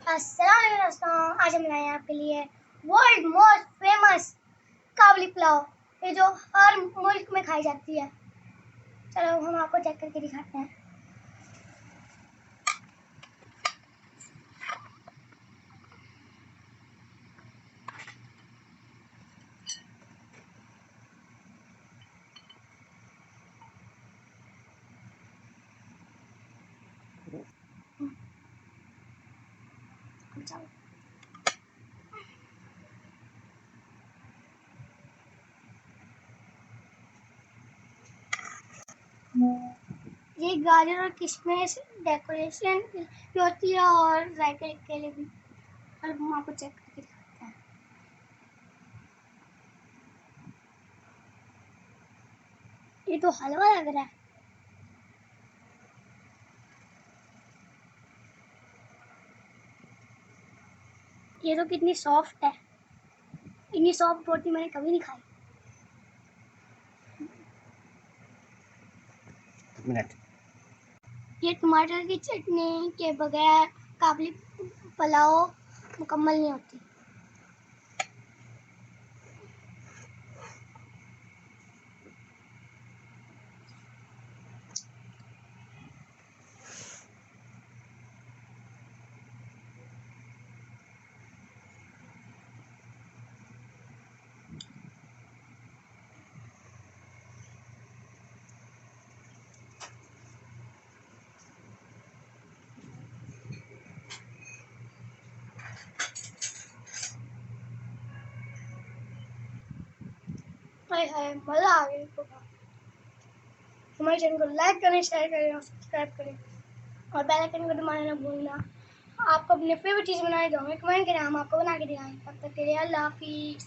अस्सलाम वालेकुम दोस्तों, आज हम लाए हैं आपके लिए वर्ल्ड मोस्ट फेमस काबुली पुलाव, ये जो हर मुल्क में खाई जाती है। चलो हम आपको चेक करके दिखाते हैं। ये गाजर और किशमिश डेकोरेशन भी होती है और जायके के लिए भी। और हम आपको चेक करके दिखाते हैं। ये तो हलवा लग रहा है। ये तो कितनी सॉफ्ट है, इतनी सॉफ्ट रोटी मैंने कभी नहीं खाई। मिनट। ये टमाटर की चटनी के बगैर काबुली पुलाव मुकम्मल नहीं होती। हाय हाय, मज़ा आ गया इसको। हमारे चैनल को लाइक करें, शेयर करें और सब्सक्राइब करें और बेल आइकन को दबाना ना भूलना। आपको अपने फेवरेट चीज़ बनाने दो, हमें कमेंट करें, हम आपको बना के दिखाएं। तब तक के लिए अल्लाह हाफिज़।